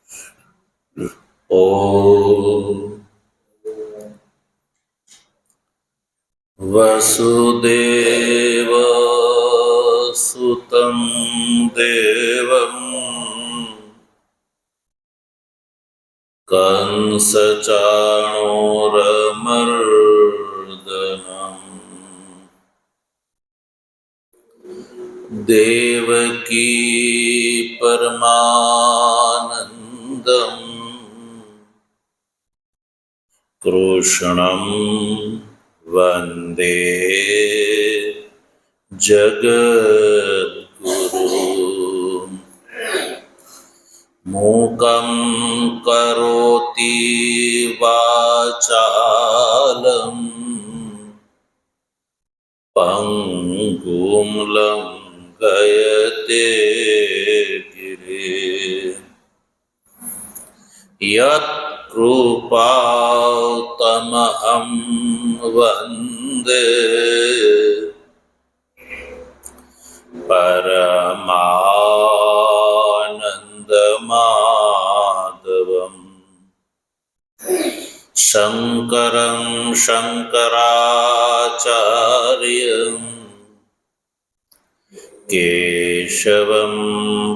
ॐ वसुदेवसुतं देवम् कंसचाणूरमर्दनम् देवकी परमानन्दम् कृष्णं वन्दे जगद्गुरुम् मूकं करोति वाचालं पङ्गुं लङ्घयते गिरिं यत्कृपातमहं वन्दे परमानन्दमाधवम् शङ्करं शङ्कराचार्यं केशवं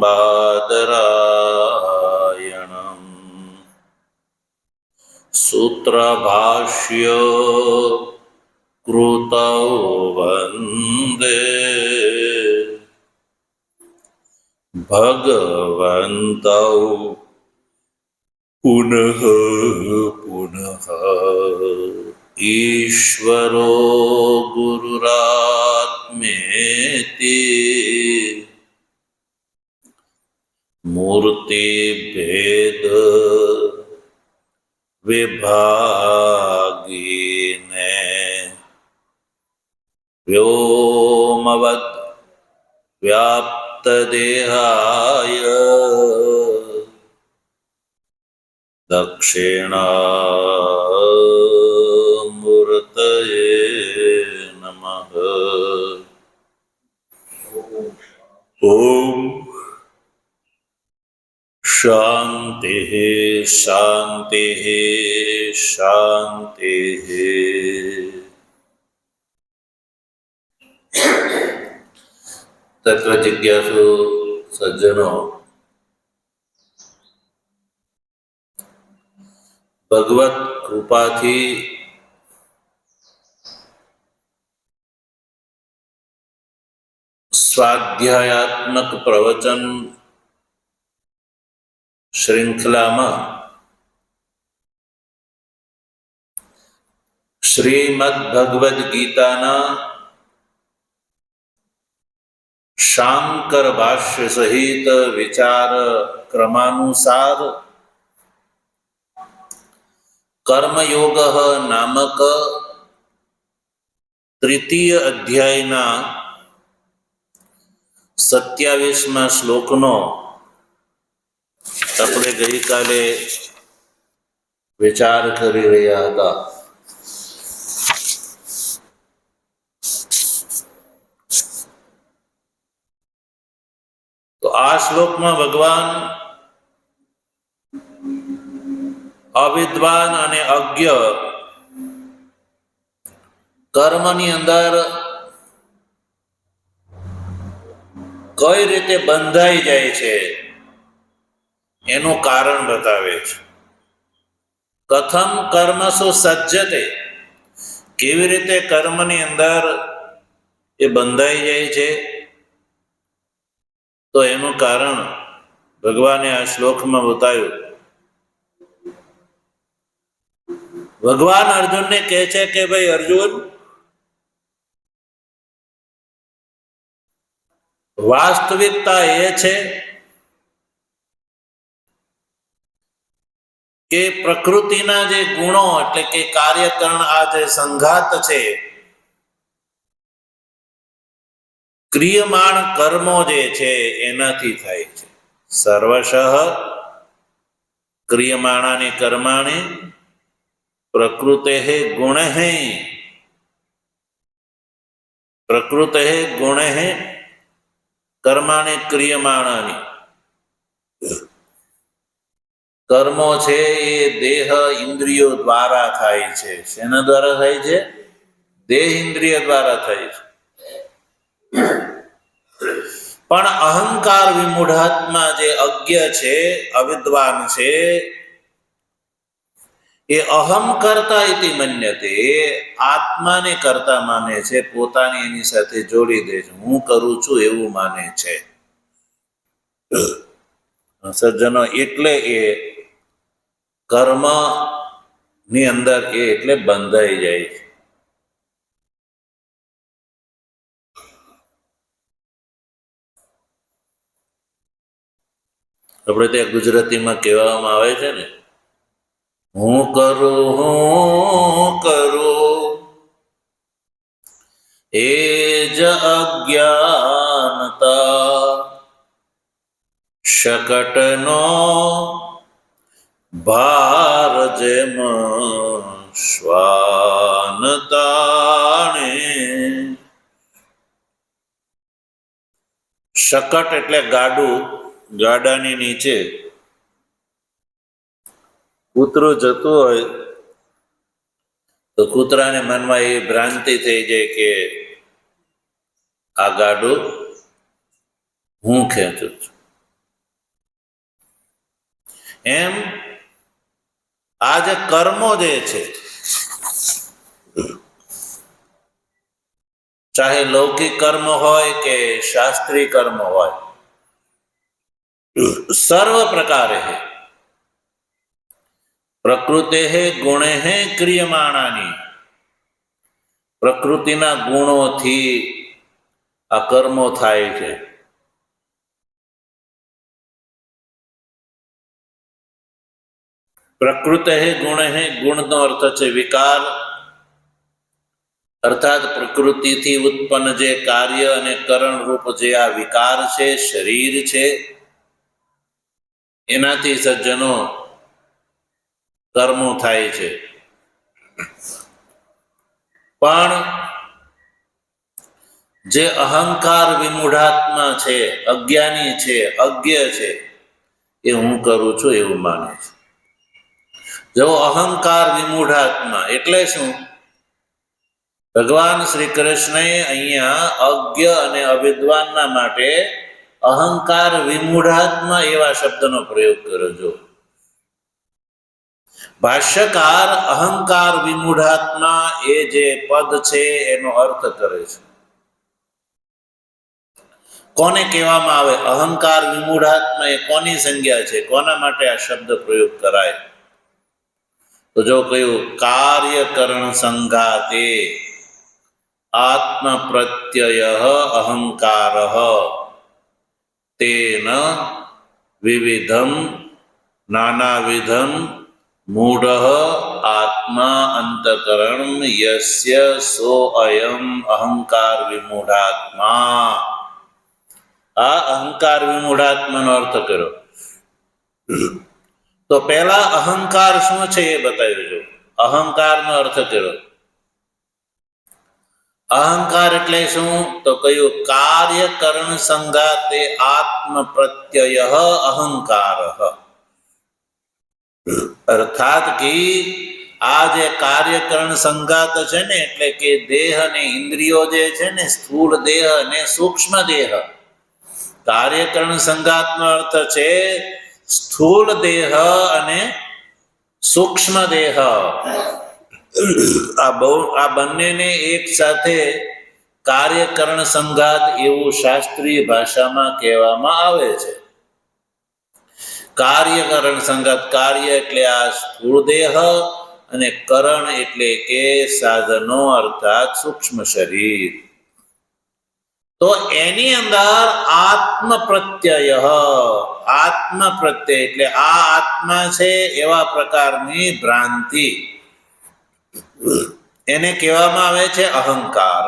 बादरायणम् सूत्रभाष्य कृतौ वन्दे भगवन्तौ पुनः पुनः ईश्वरो गुरुरात्मेति मूर्तिभेद विभागिने व्योमवद् व्याप्तदेहाय दक्षिणामूर्तये नमः। ॐ शान्तिः शान्तिः शान्तिः। तत्व जिज्ञासु सज्जनों, भगवत कृपाथी स्वाध्यायात्मक प्रवचन श्रृंखलाમાં શ્રીમદ ભગવદ્ ગીતાના શાંકર ભાષ્ય સહિત વિચાર ક્રમાનુસાર કર્મયોગ નામક તૃતીય અધ્યાયના 27મા શ્લોકનો આપણે ગઈકાલે વિચાર કરી રહ્યા હતા. તો આ શ્લોકમાં ભગવાન અવિદ્વાન અને અજ્ઞ કર્મની અંદર કઈ રીતે બંધાઈ જાય છે એનું કારણ બતાવે છે. કથમ કર્મસુ સજ્જતે, કેવી રીતે કર્મની અંદર એ બંધાઈ જાય છે, તો એનું કારણ ભગવાને આ શ્લોકમાં બતાવ્યું. ભગવાન અર્જુનને કહે છે કે ભાઈ અર્જુન, વાસ્તવિકતા એ છે કે પ્રકૃતિના જે ગુણો એટલે કે કાર્યકરણ, આ જે સંઘાત છે, ક્રિયમાણ કર્મો જે છે એનાથી થાય છે. સર્વશઃ ક્રિયમાણાની કર્માણી પ્રકૃતે ગુણે કર્માણી ક્રિયમાણાની. કર્મો છે એ દેહ ઇન્દ્રિયો દ્વારા થાય છે. શેના દ્વારા થાય છે? દેહ ઇન્દ્રિય દ્વારા થાય છે. પણ અહંકાર વિમૂઢાત્મા જે અજ્ઞ છે, અવિદ્વાન છે, એ અહમ કરતા ઇતિ મન્યતે, આત્માને કરતા માને છે, પોતાની એની સાથે જોડી દે છે, હું કરું છું એવું માને છે. સજ્જનો, એટલે એ કર્મ ની અંદર એ એટલે બંધાઈ જાય છે. આપણે ત્યાં ગુજરાતીમાં કહેવામાં આવે છે ને, હું કરું એ જ અજ્ઞાનતા, શકટનો ભાર જેમ શ્વાન તાણે. શકટ એટલે ગાડું, ગાડાની નીચે કૂતરું જતું હોય તો કૂતરાને મનમાં એ ભ્રાંતિ થઈ જાય કે આ ગાડું હું ખેંચું છું. એમ આ જે કર્મો જે છે, ચાહે લૌકિક કર્મ હોય કે શાસ્ત્રીય કર્મ હોય, સર્વ પ્રકારે પ્રકૃતે ગુણે ક્રિયમાણાની, પ્રકૃતિના ગુણોથી આ કર્મો થાય છે. પ્રકૃતે ગુણે, ગુણનો અર્થ છે વિકાર, અર્થાત પ્રકૃતિથી ઉત્પન્ન જે કાર્ય અને કરણ રૂપ જે આ વિકાર છે, શરીર છે, એનાથી સજ્જનો કર્મો થાય છે. પણ જે અહંકાર વિમૂઢાત્મા છે, અજ્ઞાની છે, અજ્ઞ છે, એ હું કરું છું એવું માને છે. જો અહંકાર વિમૂઢાત્મા એટલે શું? ભગવાન શ્રી કૃષ્ણએ અહીંયા અજ્ઞ અને અવિદ્વાનના માટે અહંકાર વિમૂઢાત્મા એવા શબ્દનો પ્રયોગ કર્યો. જો ભાષ્યકાર અહંકાર વિમૂઢાત્મા એ જે પદ છે એનો અર્થ કરે છે. કોને કહેવામાં આવે? અહંકાર વિમૂઢાત્મા એ કોની સંજ્ઞા છે? કોના માટે આ શબ્દ પ્રયોગ કરાય? તો જો કહ્યું કાર્યકરણ સંઘાતે આત્મ પ્રત્યય અહંકાર તેન વિવિધમ નાનાવિધમ મૂઢ આત્મા અંતકરણ યસ્ય સો અયમ અહંકાર વિમૂઢાત્મા. આ અહંકાર વિમૂઢાત્માનો અર્થ કર્યો. તો પહેલા અહંકાર શું છે એ બતાવી દો. અહંકારનો અર્થ કર્યો. અહંકાર એટલે શું? તો કયું કાર્યકરણ સંઘાતે આત્મ પ્રત્યય અહંકાર. અર્થાત કે આ જે કાર્યકરણ સંઘાત છે ને, એટલે કે દેહ અને ઇન્દ્રિયો જે છે ને, સ્થૂળ દેહ અને સૂક્ષ્મ દેહ. કાર્યકરણ સંઘાતનો અર્થ છે સ્થૂળ દેહ અને સૂક્ષ્મ દેહ. આ બંનેને એક સાથે કાર્યકરણ સંઘાત એવું શાસ્ત્રીય ભાષામાં કહેવામાં આવે છે. કાર્યકરણ સંઘાત, કાર્ય એટલે આ સ્થૂળ દેહ અને કરણ એટલે કે સાધનો અર્થાત સૂક્ષ્મ શરીર. તો એની અંદર આત્મ પ્રત્યય, આત્મ પ્રત્યય એટલે આ આત્મા છે એવા પ્રકારની ભ્રાંતિ, એને કહેવામાં આવે છે અહંકાર.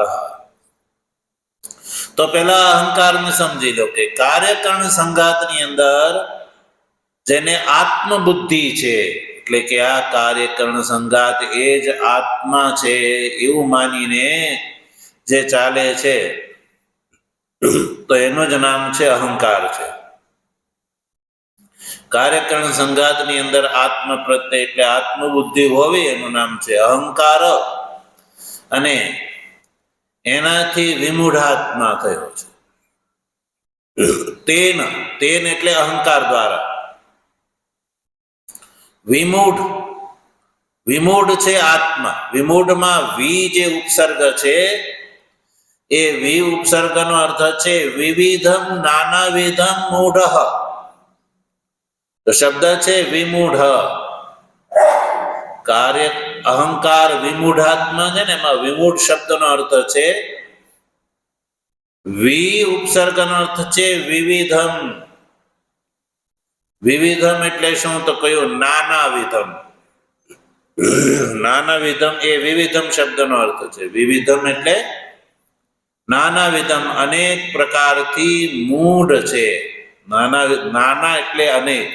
તો પેલા અહંકારને સમજી લો કે કાર્યકરણ સંઘાતની અંદર જેને આત્મબુદ્ધિ છે, એટલે કે આ કાર્યકરણ સંઘાત એ જ આત્મા છે એવું માનીને જે ચાલે છે, તો એનું જ નામ છે અહંકાર છે. કાર્યકરણ સંઘાતની અંદર આત્મ પ્રત્યય એટલે આત્મબુદ્ધિ હોવી એનું નામ છે અહંકાર, અને એનાથી વિમૂઢાત્મા થયો છે. તેન તેન એટલે અહંકાર દ્વારા. વિમૂઢ વિમૂઢ છે આત્મા. વિમૂઢમાં વી જે ઉપસર્ગ છે એ વી ઉપસર્ગનો અર્થ છે વિવિધમ નાનાવિધમ મૂઢ. તો શબ્દ છે વિમૂઢ. કાર્ય અહંકાર વિમૂઢાત્મા છે ને, એમાં વિમૂઢ શબ્દનો અર્થ છે વી ઉપસર્ગનો અર્થ છે વિવિધમ. વિવિધમ એટલે શું? તો કયું? નાનાવિધમ. નાનાવિધમ એ વિવિધમ શબ્દનો અર્થ છે. વિવિધમ એટલે નાનાવિધમ, અનેક પ્રકારથી મૂઢ છે. નાના એટલે અનેક,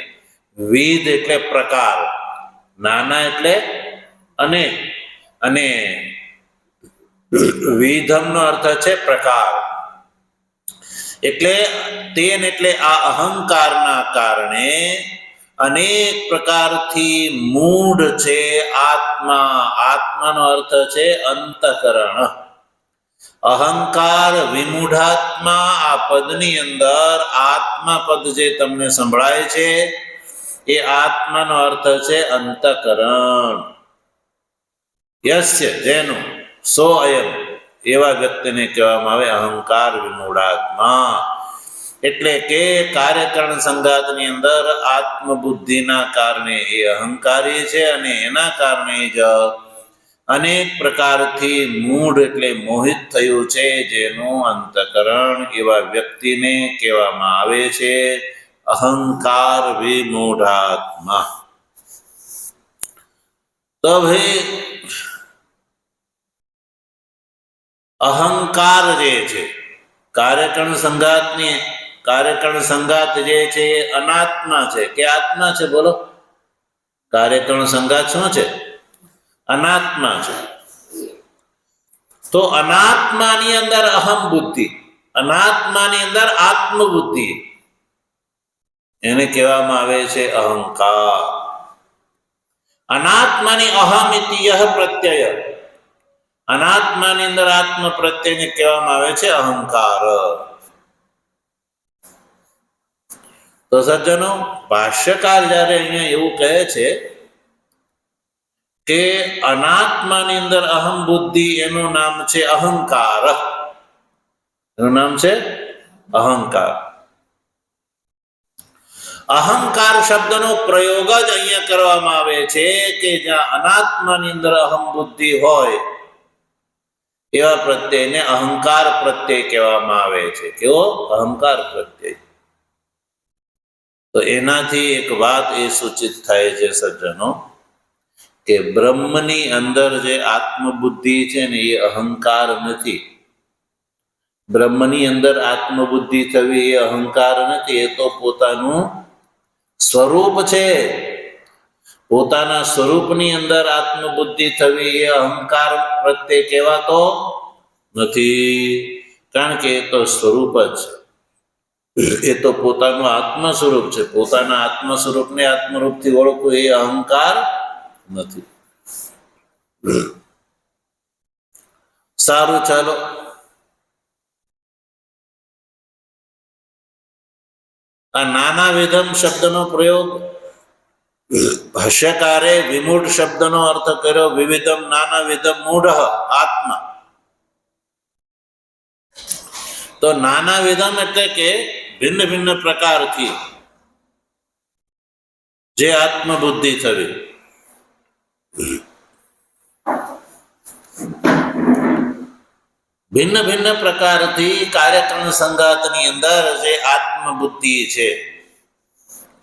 વિધ એટલે પ્રકાર, નાના એટલે અનેક, અને વિધમનો અર્થ છે પ્રકાર. એટલે તેન એટલે આ અહંકારના કારણે અનેક પ્રકારથી મૂઢ છે આત્મા. આત્માનો અર્થ છે અંતઃકરણ. અહંકાર વિમૂઢાત્મા, આ પદની અંદર આત્મા પદ જે તમને સંભળાય છે એ આત્માનો અર્થ છે અંતઃકરણ. યસ્ય જેનું, સો અયમ એવા વ્યક્તિને કહેવામાં આવે અહંકાર વિમૂઢાત્મા. એટલે કે કાર્યકરણ સંઘાતની અંદર આત્મબુદ્ધિના કારણે એ અહંકારી છે, અને એના કારણે જ અનેક પ્રકારથી મૂઢ એટલે મોહિત થયું છે જેનું અંતઃકરણ. એવા વ્યક્તિને કહેવામાં આવે છે અહંકાર વિમૂઢાત્મા. તો ભાઈ અહંકાર જે છે કાર્યકરણ સંઘાત જે છે એ અનાત્મા છે કે આત્મા છે? બોલો. કાર્યકરણ સંઘાત શું છે? અનાત્મા છે. તો અનાત્માની અંદર અહમ બુદ્ધિ, અનાત્માની અંદર આત્મબુદ્ધિ, એને કહેવામાં આવે છે અહંકાર. અનાત્માની અહમ ઇતિ યહ પ્રત્યય, અનાત્માની અંદર આત્મ પ્રત્યયને કહેવામાં આવે છે અહંકાર. તો સજ્જનો, ભાષ્યકાર જ્યારે અહીંયા એવું કહે છે કે અનાત્માની અંદર અહમ બુદ્ધિ, એનું નામ છે અહંકાર. એનું નામ છે અહંકાર. અહંકાર શબ્દનો પ્રયોગ જ અહીંયા કરવામાં આવે છે કે જ્યાં અનાત્માની અંદર અહમ બુદ્ધિ હોય એવા પ્રત્યયને અહંકાર પ્રત્યય કહેવામાં આવે છે. કેવો? અહંકાર પ્રત્યય. તો એનાથી એક વાત એ સૂચિત થાય છે સજ્જનો કે બ્રહ્મની અંદર જે આત્મબુદ્ધિ છે ને એ અહંકાર નથી. બ્રહ્મની અંદર આત્મબુદ્ધિ થવી એ અહંકાર નથી, એ તો પોતાનું સ્વરૂપ છે. પોતાના સ્વરૂપની અંદર આત્મબુદ્ધિ થવી એ અહંકાર પ્રત્યે કહેવાતો નથી, કારણ કે એ તો સ્વરૂપ જ છે. એ તો પોતાનું આત્મ સ્વરૂપ છે. પોતાના આત્મ સ્વરૂપને આત્મરૂપથી ઓળખવું એ અહંકાર નથી. સારું, ચાલો આ નાનાવિધમ શબ્દનો પ્રયોગ ભાષ્યકારે વિમૂઢ શબ્દનો અર્થ કર્યો વિવિધમ નાનાવિધમ મૂઢ આત્મા. તો નાનાવિધમ એટલે કે ભિન્ન ભિન્ન પ્રકારથી જે આત્મબુદ્ધિ થવી. ભિન્ન ભિન્ન પ્રકારથી કાર્યકરણ સંઘાતની અંદર જે આત્મબુદ્ધિ છે,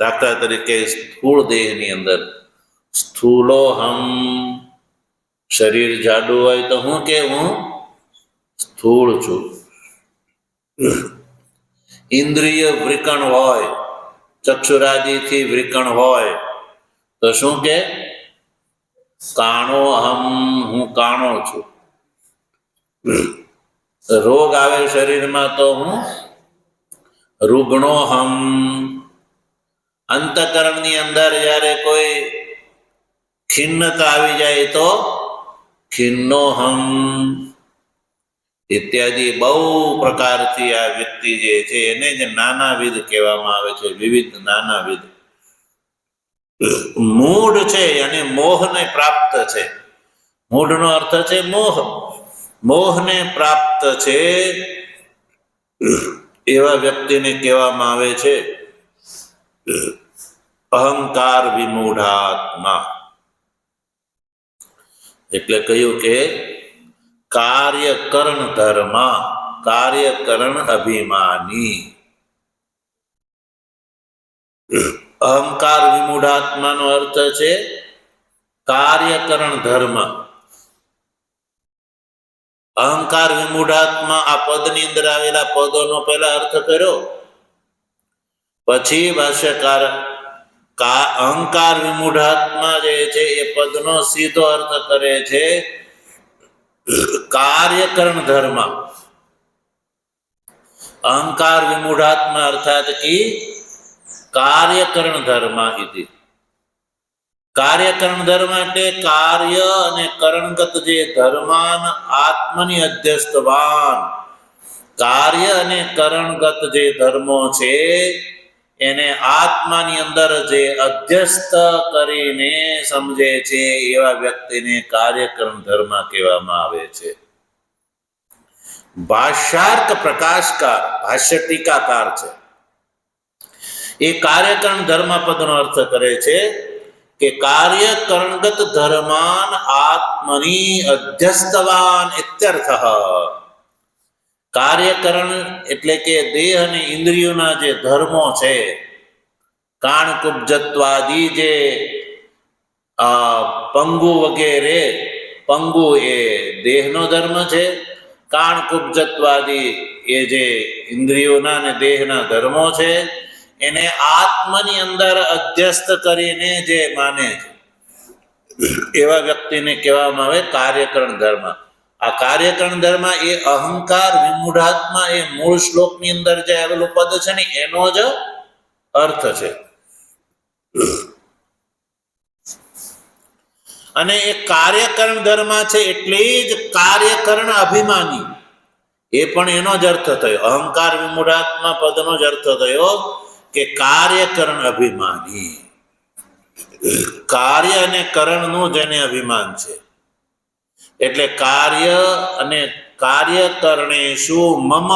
દાખલા તરીકે સ્થૂળ દેહની અંદર સ્થૂલોહમ, શરીર જાડું હોય તો હું કે હું સ્થૂળ છું. ઇન્દ્રિય વૃકણ હોય, ચક્ષુરાદિથી વૃકણ હોય તો શું કે કાણો હમ, હું કાણો છું. રોગ આવે શરીરમાં તો હું રૂગણો હમ, અંતઃકરણની અંદર જ્યારે કોઈ ખિન્નતા આવી જાય તો ખિન્નોહમ ઇત્યાદિ બહુ પ્રકારથી આ વ્યક્તિ જે છે એને જ નાનાવિધ કહેવામાં આવે છે. વિવિધ નાનાવિધ મૂઢ છે અને મોહને પ્રાપ્ત છે. મૂઢનો અર્થ છે મોહ. મોહને પ્રાપ્ત છે એવા વ્યક્તિને કહેવામાં આવે છે અહંકાર વિમૂઢાત્મા. એટલે કહ્યું કે કાર્યકરણ ધર્મ, કાર્યકરણ અભિમાની. અહંકાર વિમૂઢાત્માનો અર્થ છે કાર્યકરણ ધર્મ. અહંકાર વિમૂઢાત્મા આ પદની અંદર આવેલા પદોનો પહેલા અર્થ કર્યો, પછી ભાષ્યકાર અહંકાર વિમૂઢાત્મા જે છે એ પદનો સીધો અર્થ કરે છે કાર્યકરણ ધર્મ. અહંકાર વિમૂઢાત્મા અર્થાત કી કાર્યકરણ ધર્મ ઇતિ. કાર્યકરણ ધર્મ એટલે કાર્ય અને કરણગત જે ધર્માન આત્મની અધ્યસ્થવાન. કાર્ય અને કરણગત જે ધર્મો છે એને આત્માની અંદર જે અધ્યસ્ત કરીને સમજે છે એવા વ્યક્તિને કાર્યકરણ ધર્મ કહેવામાં આવે છે. ભાષ્યાર્થ પ્રકાશકાર, ભાષ્ય ટીકાકાર છે, એ કાર્યકરણ ધર્મ પદનો અર્થ કરે છે કે કાર્યકરણગત ધર્માન આત્મની અધ્યસ્થવાન ઇત્યર્થ. કાર્યકરણ એટલે કે દેહ અને ઇન્દ્રિયોના જે ધર્મો છે, કાણકુબ્જત્વાદી જે પંગુ વગેરે, પંગુ એ દેહનો ધર્મ છે, કાણકુબ્જત્વાદી એ જે ઇન્દ્રિયોના અને દેહના ધર્મો છે એને આત્મની અંદર અધ્યસ્ત કરીને જે માને છે એવા વ્યક્તિને કહેવામાં આવે કાર્યકરણ ધર્મ. આ કાર્યકરણ ધર્મ એ અહંકાર વિમૂઢાત્મા એ મૂળ શ્લોકની અંદર જે આવેલું પદ છે ને એનો જ અર્થ છે. અને એ કાર્યકરણ ધર્મ છે એટલે જ કાર્યકરણ અભિમાની, એ પણ એનો જ અર્થ થયો. અહંકાર વિમૂઢાત્મા પદનો જ અર્થ થયો કે કાર્યકરણ અભિમાની. કાર્ય અને કરણનું જેને અભિમાન છે. એટલે કાર્ય અને કાર્યકરણેષુ મમ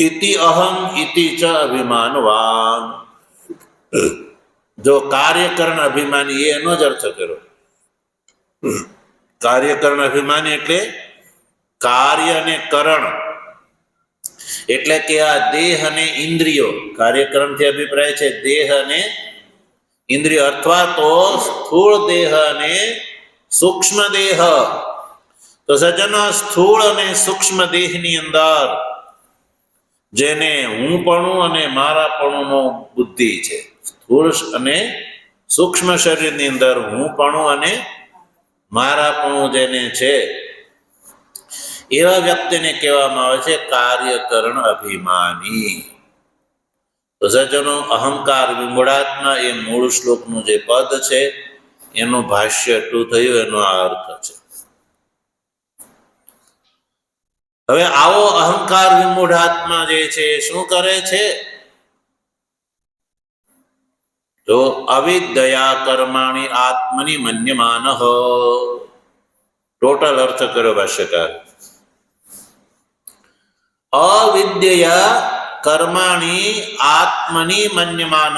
ઇતિ અહમ ઇતિ ચ અભિમાનવાન. જો કાર્યકરણ અભિમાની એનો જ અર્થ કર્યો. કાર્યકરણ અભિમાની એટલે કાર્ય અને કરણ એટલે કે આ દેહ અને ઇન્દ્રિયો. કાર્યકરણથી અભિપ્રાય છે દેહ અને ઇન્દ્રિયો અથવા તો સ્થૂળ દેહ અને સૂક્ષ્મ દેહ. તો સજ્જનો સ્થૂળ અને સૂક્ષ્મ દેહની અંદર જેને હુંપણું અને મારાપણુંનો બુદ્ધિ છે, સ્થૂળ અને સૂક્ષ્મ શરીરની અંદર હુંપણું અને મારાપણું જેને છે એવા વ્યક્તિને કહેવામાં આવે છે કાર્યકરણ અભિમાની. તો સજ્જનો અહંકાર વિમૂઢાત્મા એ મૂળ શ્લોકનું જે પદ છે એનું ભાષ્ય એટલું થયું, એનો આ અર્થ છે. હવે આવો અહંકાર વિમૂઢાત્મા જે છે શું કરે છે? તો અવિદ્યા કર્માણી આત્મની મન્યમાન. ટોટલ અર્થ કર્યો ભાષ્યકાર. અવિદ્યા કર્માણી આત્મની મન્યમાન.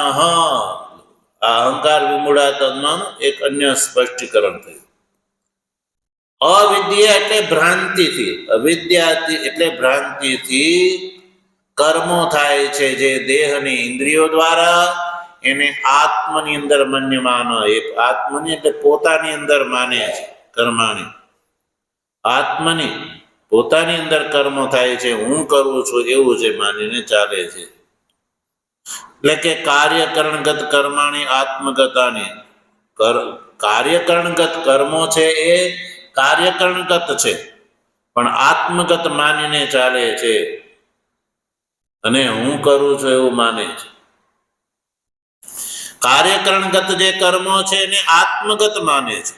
અહંકાર વિમૂઢાત્માનું એક અન્ય સ્પષ્ટીકરણ થયું. અવિદ્યા એટલે ભ્રાંતિથી, અવિદ્યાથી એટલે ભ્રાંતિથી કર્મો થાય છે જે દેહ અને ઇન્દ્રિયો દ્વારા, એને આત્મની અંદર મન્યમાન. એક આત્મની એટલે પોતાની અંદર માને છે. કર્માણી આત્મની પોતાની અંદર કર્મો થાય છે, હું કરું છું એવું જે માનીને ચાલે છે. એટલે કે કાર્યકરણગત કર્માણી આત્મગતાની. કાર્યકરણગત કર્મો છે એ કાર્યકરણગત છે પણ આત્મગત માનીને ચાલે છે અને હું કરું છું એવું માને છે. કાર્યકરણગત જે કર્મો છે એને આત્મગત માને છે,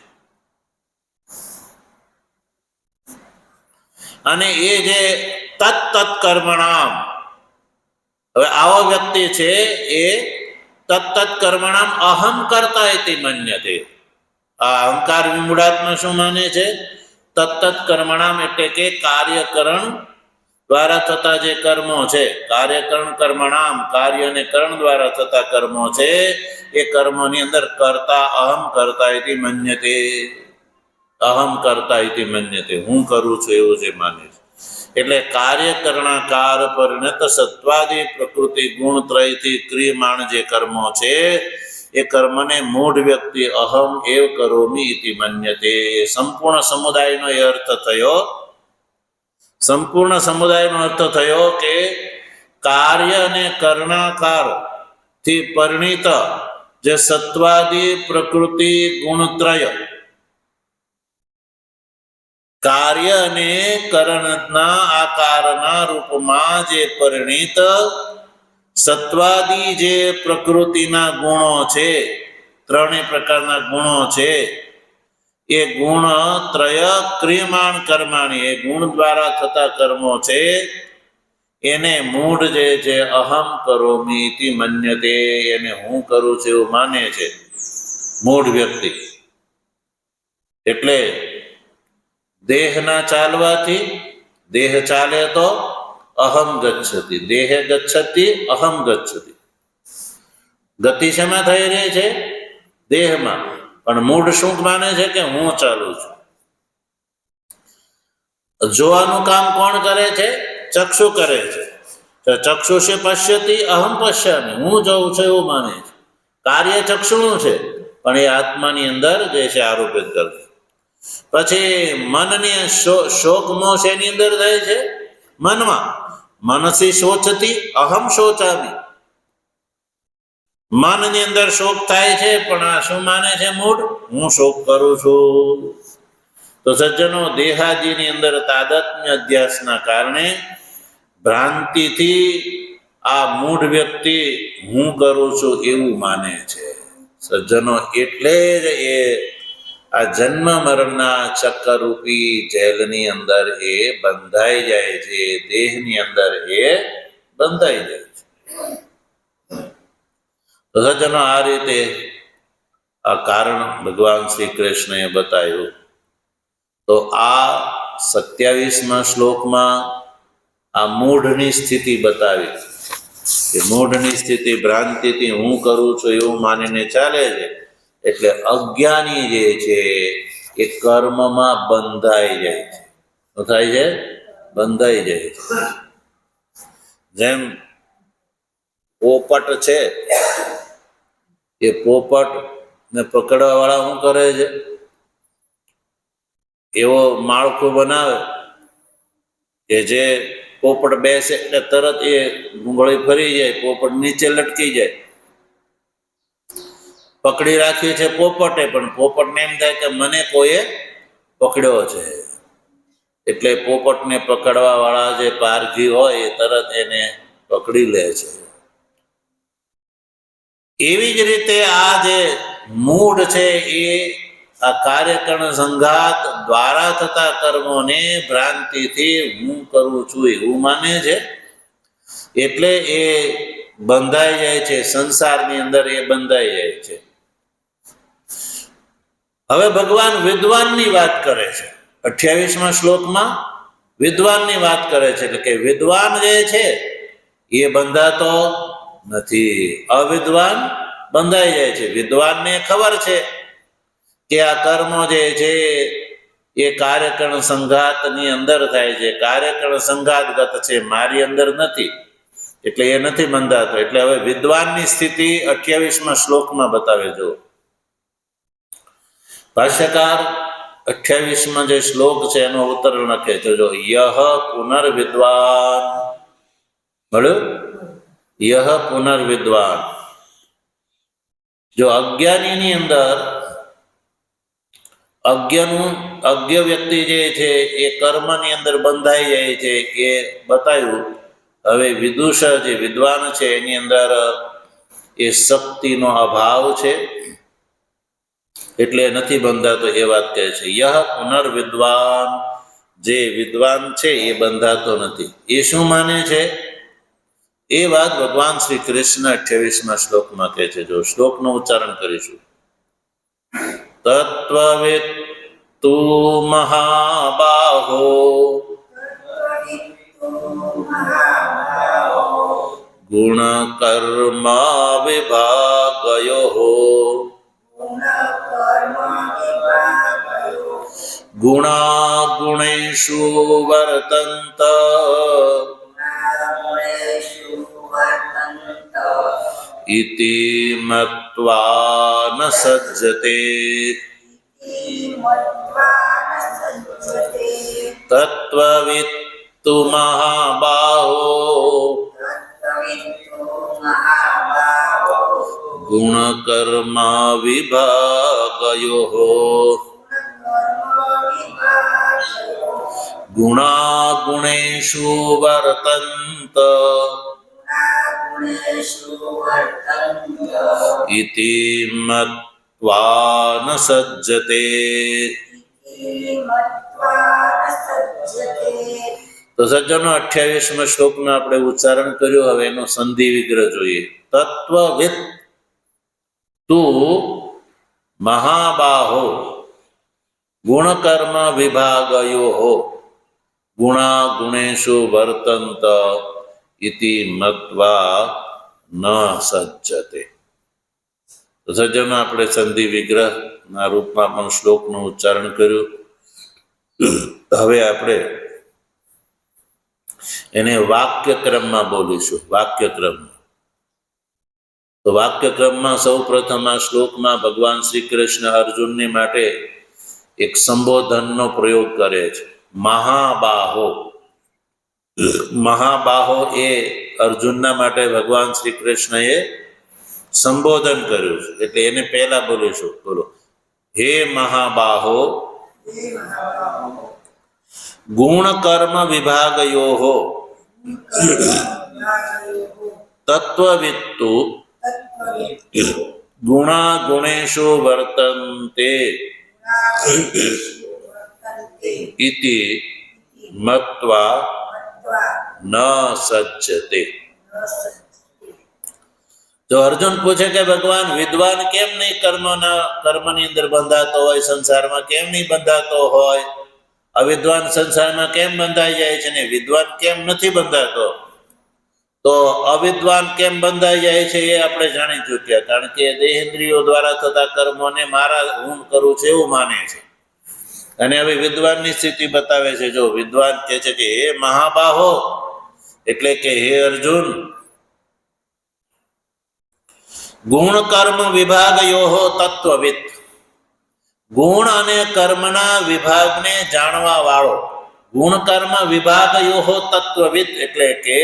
અને એ જે તત્ કર્મણામ, હવે આવો વ્યક્તિ છે એ તત્ કર્મણામ અહમ કરતા ઇતિ મન્યતે. આ અહંકાર વિમૂઢાત્મા શું માને છે? તત્ત કર્મણામ એટલે કે કાર્યકરણ દ્વારા થતા જે કર્મો છે, કાર્યકરણ કર્મણામ, કાર્ય અને કરણ દ્વારા થતા કર્મો છે, એ કર્મોની અંદર કરતા અહમ કરતા ઇતિ મન્યતે, અહમ કરતા ઇતિ મન્યતે, હું કરું છું એવું જે માને છે. એટલે કાર્યકરણાકાર પરિણત સત્વાદી પ્રકૃતિ ગુણ ત્રયથી ક્રિયમાણ જે કર્મો છે એ કર્મને મૂઢ વ્યક્તિ અહમ એવ કરોમી ઇતિ મન્યતે. સંપૂર્ણ સમુદાયનો એ અર્થ થયો, સંપૂર્ણ સમુદાયનો અર્થ થયો કે કાર્ય અને કરણાકાર થી પરિણિત જે સત્વાદી પ્રકૃતિ ગુણત્રય, કાર્ય અને કરણના આકારના રૂપમાં જે પરિણિત સત્વાદી જે પ્રકૃતિના ગુણો છે, ત્રણેય પ્રકારના ગુણો છે, એ ગુણ ત્રય ક્રિયમાણ કર્માણી, એ ગુણ દ્વારા થતા કર્મો છે, એને મૂઢ જે છે અહમ કરોમી ઇતિ મન્યતે, એને હું કરું છું એવું માને છે મૂઢ વ્યક્તિ. એટલે દેહના ચાલવાથી, દેહ ચાલે તો અહમ ગચ્છતિ, દેહ ગચ્છતિ અહમ ગચ્છતિ. ગતિ શેમાં થઈ રહી છે? દેહમાં. પણ મૂળ શું માને છે કે હું ચાલું છું. જોવાનું કામ કોણ કરે છે? ચક્ષુ કરે છે. તો ચક્ષુષે પશ્યતિ અહમ પશ્યામિ, હું જોઉં છું એવું માને છે. કાર્ય ચક્ષુનું છે પણ એ આત્માની અંદર જે છે આરોપિત કરે. પછી મનની શોક મોહ શેની અંદર થાય છે? મનમાં. મનસી શોચતી અહમ શોચામી, મનની અંદર શોક થાય છે પણ આ શું માને છે મૂળ? હું શોક કરું છું. તો સજ્જનો, દેહાદિની અંદર તાદાત્મ્ય અધ્યાસના કારણે ભ્રાંતિથી આ મૂઢ વ્યક્તિ હું કરું છું એવું માને છે. સજ્જનો, એટલે જ એ આ જન્મ મરણના ચક્કરૂપી જેલની અંદર એ બંધાઈ જાય છે, દેહની અંદર એ બંધાઈ જાય છે. તો સજ્જનો, આ રીતે આ કારણ ભગવાન શ્રી કૃષ્ણએ બતાવ્યું. તો આ 27મા શ્લોકમાં આ મૂઢની સ્થિતિ બતાવી કે મૂઢની સ્થિતિ ભ્રાંતિથી હું કરું છું એવું માનીને ચાલે છે. એટલે અજ્ઞાની જે છે એ કર્મમાં બંધાઈ જાય છે. શું થાય છે? બંધાઈ જાય છે. જેમ પોપટ છે, એ પોપટ ને પકડવા વાળા શું કરે છે? એવો માળખું બનાવે કે જે પોપટ બેસે એટલે તરત એ ગુંગળી ફરી જાય, પોપટ નીચે લટકી જાય. પકડી રાખ્યું છે પોપટે, પણ પોપટને એમ થાય કે મને કોઈએ પકડ્યો છે. એટલે પોપટને પકડવા વાળા જે પારઘી હોય એ તરત એને પકડી લે છે. એવી જ રીતે આ જે મૂઢ છે એ આ કાર્યકરણ સંઘાત દ્વારા થતા કર્મોને ભ્રાંતિથી હું કરું છું એવું માને છે. એટલે એ બંધાઈ જાય છે, સંસારની અંદર એ બંધાઈ જાય છે. હવે ભગવાન વિદ્વાનની વાત કરે છે. 28મા શ્લોકમાં વિદ્વાનની વાત કરે છે. એટલે કે વિદ્વાન જે છે એ બંધાતો નથી, અવિદ્વાન બંધાઈ જાય છે. વિદ્વાનને ખબર છે કે આ કર્મો જે છે એ કાર્યકરણ સંઘાતની અંદર થાય છે, કાર્યકરણ સંઘાતગત છે, મારી અંદર નથી, એટલે એ નથી બંધાતો. એટલે હવે વિદ્વાનની સ્થિતિ 28મા શ્લોકમાં બતાવે. જો ભાષ્યકાર 28માં જે શ્લોક છે એનો ઉત્તર લખે છે. જો યહ પુનર્વિદ્વાન, મળ્યું? યહ પુનર્વિદ્વાન. જો અજ્ઞાનીની અંદર અજ્ઞ વ્યક્તિ જે છે એ કર્મની અંદર બંધાઈ જાય છે એ બતાવ્યું. હવે વિદુષ જે વિદ્વાન છે એની અંદર એ શક્તિનો અભાવ છે, એટલે નથી બંધાતો એ વાત કહે છે. યહ પુનર્વિદ્વાન, જે વિદ્વાન છે એ બંધાતો નથી. એ શું માને છે? એ વાત ભગવાન શ્રી કૃષ્ણ 28મા શ્લોકમાં કહે છે. જો શ્લોકનું ઉચ્ચારણ કરીશું. તત્વવિત્તુ મહાબાહો ગુણ કર્મ વિભાગયો ગુણા ગુણેષુ વર્તન્ત ઇતિ મત્વા ન સજ્જતે. તત્વવિત્તુ મહાબાહો ગુણ કર્મ વિભાગયો ગુણા ગુણેષુ વર્તન્ત ઇતિ મત્વા ન સજ્જતે. તો સજ્જનો 28મા શ્લોકમાં આપણે ઉચ્ચારણ કર્યું. હવે એનો સંધિ વિગ્રહ જોઈએ. તત્વવિત્ તું મહાબાહો ગુણકર્મ વિભાગયો ગુણા ગુણેષુ વર્તન્ત ઇતિ મત્વા ન સજ્જતે. તો સજ્જનો આપણે સંધિ વિગ્રહના રૂપમાં પણ શ્લોકનું ઉચ્ચારણ કર્યું. હવે આપણે એને વાક્યક્રમમાં બોલીશું. વાક્યક્રમમાં તો વાક્યક્રમમાં સૌ પ્રથમ આ શ્લોકમાં ભગવાન શ્રી કૃષ્ણ અર્જુનને માટે એક સંબોધનનો પ્રયોગ કરે છે. મહાબાહો. મહાબાહો એ અર્જુનના માટે ભગવાન શ્રી કૃષ્ણએ સંબોધન કર્યું છે, એટલે એને પહેલા બોલીશું. બોલો, હે મહાબાહો ગુણ કર્મ વિભાગયો તત્વવિત્તુ ગુણા ગુણેષુ વર્તન્તે ઇતિ મત્વા ન સજ્જતે. જો અર્જુન પૂછે કે ભગવાન વિદ્વાન કેમ નહીં કર્મની અંદર બંધાતો હોય, સંસારમાં કેમ નહીં બંધાતો હોય, અવિદ્વાન સંસારમાં કેમ બંધાઈ જાય છે ને વિદ્વાન કેમ નથી બંધાતો? તો અવિદ્વાન કેમ બંધાઈ જાય છે એ આપણે જાણી ચૂક્યા. કારણ કે દેહેન્દ્રિયો દ્વારા થતા કર્મોને મારા હું કરું છું એવું માને છે. અને હવે વિદ્વાનની સ્થિતિ બતાવે છે. જો વિદ્વાન કહે છે કે હે મહાબાહો, એટલે કે હે અર્જુન, ગુણ કર્મ વિભાગયો તત્વવિત્, ગુણ અને કર્મના વિભાગને જાણવા વાળો. ગુણ કર્મ વિભાગયો તત્વવિત્ એટલે કે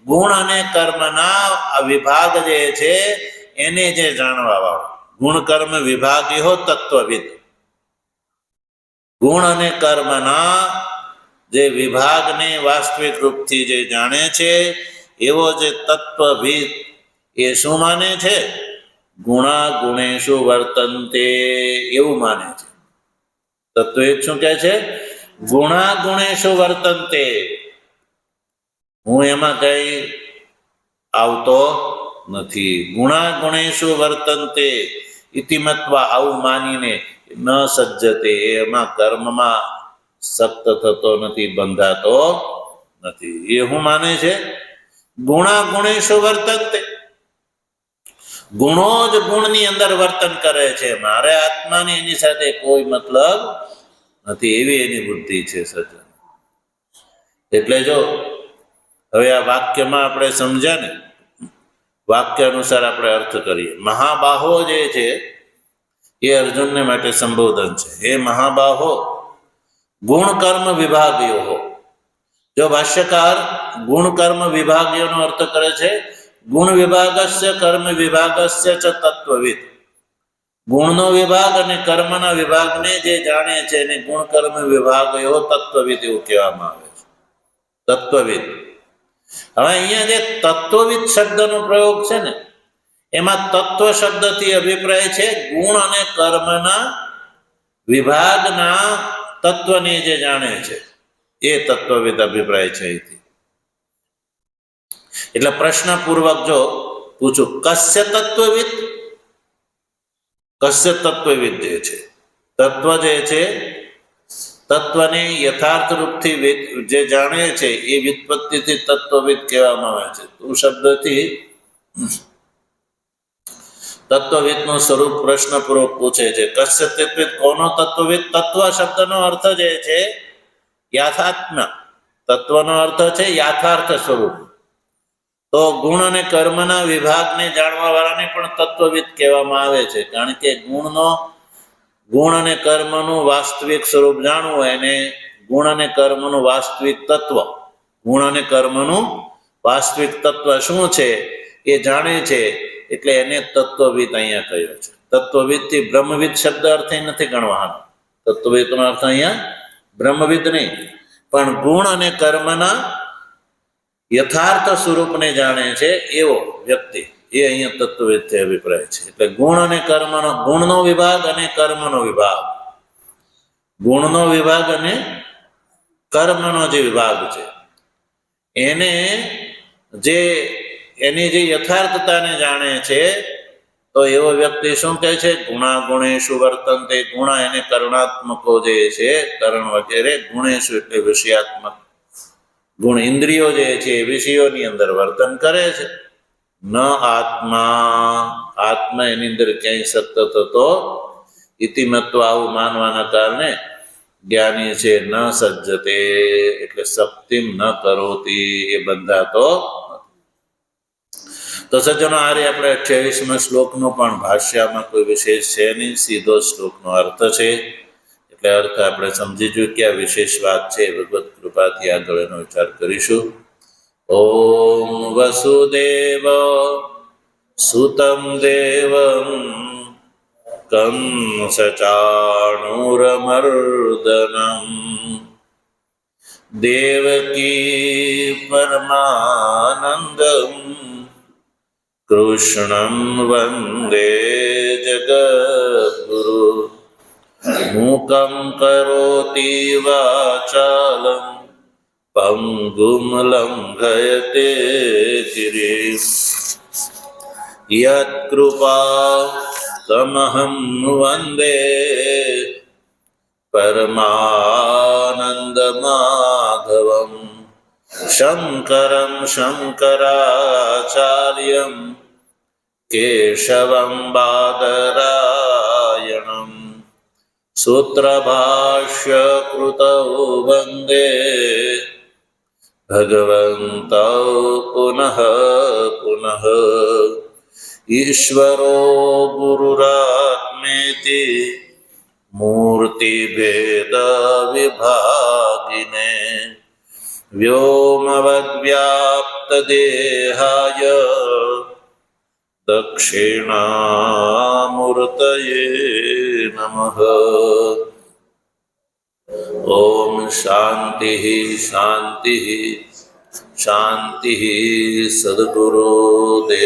ગુણ અને કર્મના વિભાગ જે છે એને જે જાણવા વાળો. ગુણ કર્મ વિભાગયો તત્વવિત્, ગુણ અને કર્મના જે વિભાગને વાસ્તવિક રૂપથી જે જાણે છે એવો જે તત્વવિદ એ શું માને છે? ગુણા ગુણેષુ વર્તન્તે એવું માને છે. તત્વવિદ શું કહે છે? ગુણા ગુણેષુ વર્તન્તે, હું એમાં કઈ આવતો નથી. ગુણા ગુણેષુ વર્તન્તે ઇતિ મત્વા, આવું માનીને ન સજ્જતે, એમાં કર્મમાં સક્ત થતો નથી, બંધાતો નથી. એ હું માને છે? ગુણા ગુણેષુ વર્તન્તે, ગુણો જ ગુણની અંદર વર્તન કરે છે. મારે આત્માની એની સાથે કોઈ મતલબ નથી, એવી એની બુદ્ધિ છે સજ્જન. એટલે જો હવે આ વાક્યમાં આપણે સમજ્યા ને, વાક્ય અનુસાર આપણે અર્થ કરીએ. મહાબાહો જે છે એ અર્જુનને માટે સંબોધન છે. હે મહાબાહો ગુણ કર્મ વિભાગયો. જો ભાષ્યકાર ગુણ કર્મ વિભાગયોનો અર્થ કરે છે ગુણ વિભાગસ્ય કર્મ વિભાગસ્ય ચ તત્વવિદ. ગુણનો વિભાગ અને કર્મના વિભાગને જે જાણે છે એને ગુણ કર્મ વિભાગયો તત્વવિદ એવું કહેવામાં આવે છે. તત્વવિદ. હવે અહીંયા જે તત્વવિદ શબ્દનો પ્રયોગ છે ને એમાં તત્વ શબ્દથી અભિપ્રાય છે ગુણ અને કર્મના વિભાગના તત્વને જે જાણે છે એ તત્વવિદ અભિપ્રાય છે અહીંથી. એટલે પ્રશ્નપૂર્વક જો પૂછું, કસ્ય તત્વવિદ, કસ્ય તત્વવિદ જે છે, તત્વ જે છે તત્વને યથાર્થ રૂપથી જે જાણે છે એ વ્યુત્પત્તિથી તત્વવિદ કહેવામાં આવે છે. તું શબ્દથી તત્વવિદનું સ્વરૂપ પ્રશ્નપૂર્વક પૂછે છે. કસ્ય તત્વવિદ, કોનો તત્વવિદ? તત્વ શબ્દનો અર્થ જે છે યથાત્મ, તત્વનો અર્થ છે યથાર્થ સ્વરૂપ. તો ગુણ અને કર્મના વિભાગને જાણવા વાળાને પણ તત્વવિદ કહેવામાં આવે છે, કારણ કે ગુણ અને કર્મનું વાસ્તવિક સ્વરૂપ જાણવું હોય અને ગુણ અને કર્મનું વાસ્તવિક તત્વ, ગુણ અને કર્મનું વાસ્તવિક તત્વ શું છે એ જાણે છે, એટલે એને તત્વવિદ અહીંયા કહ્યો છે. તત્વવિદથી બ્રહ્મવિદ શબ્દ અર્થ નથી ગણવાનો. તત્વવિદનો અર્થ અહીંયા બ્રહ્મવિદ નહીં, પણ ગુણ અને કર્મના યથાર્થ સ્વરૂપને જાણે છે એવો વ્યક્તિ, એ અહીંયા તત્વવિદથી અભિપ્રાય છે. એટલે ગુણ અને કર્મનો, ગુણનો વિભાગ અને કર્મનો વિભાગ, ગુણનો વિભાગ અને કર્મનો જે વિભાગ છે એને જે એની જે યથાર્થતાને જાણે છે, તો એવો વ્યક્તિ શું કહે છે? ગુણા ગુણેશુ વર્તન્તે. ગુણ એને કરણાત્મકો જે છે, કરણ વગેરે, ગુણેશુ એટલે વિષયાત્મક ગુણ, ઇન્દ્રિયો જે છે એ વિષયોની અંદર વર્તન કરે છે. ન આત્મા, આત્મા એની અંદર ક્યાંય સતત હતો ઇતિમત્વ, આવું માનવાના કારણે જ્ઞાની છે ન સજ્જતે, એટલે સપ્તિમ ન કરોતી, એ બંધાતો. તો સજ્જનો, આ આપણે 28મા શ્લોકનો પણ ભાષ્યમાં કોઈ વિશેષ છે નહીં, સીધો શ્લોકનો અર્થ છે. એટલે અર્થ આપણે સમજી ચૂક્યા, વિશેષ વાત છે, ભગવત કૃપાથી આગળ એનો વિચાર કરીશું. ઓમ વસુદેવ સુતમ દેવમ કંસચાણૂરમર્દનમ દેવકી પરમાનંદમ કૃષ્ણં વંદે જગદ્ગુરુ મૂકં કરોતિ વાચાલં પંગું લંઘયતે ગિરિં યત્કૃપા તમહં વંદે પરમાનંદમાધવં શંકરં શંકરાચાર્યં કેશવં બાદરાયણં સૂત્રભાષ્ય કૃતૌ વંદે ભગવन्तૌ પુનઃ પુનઃ ઈશ્વરો ગુરુરાત્મેતિ મૂર્તિભેદ વિભાગિને વ્યોમવદ્વ્યાપ્ત દેહાય દક્ષિણામૂર્તયે નમઃ. ઓમ શાંતિ શાંતિ શાંતિ. સદ્ગુરુદેવ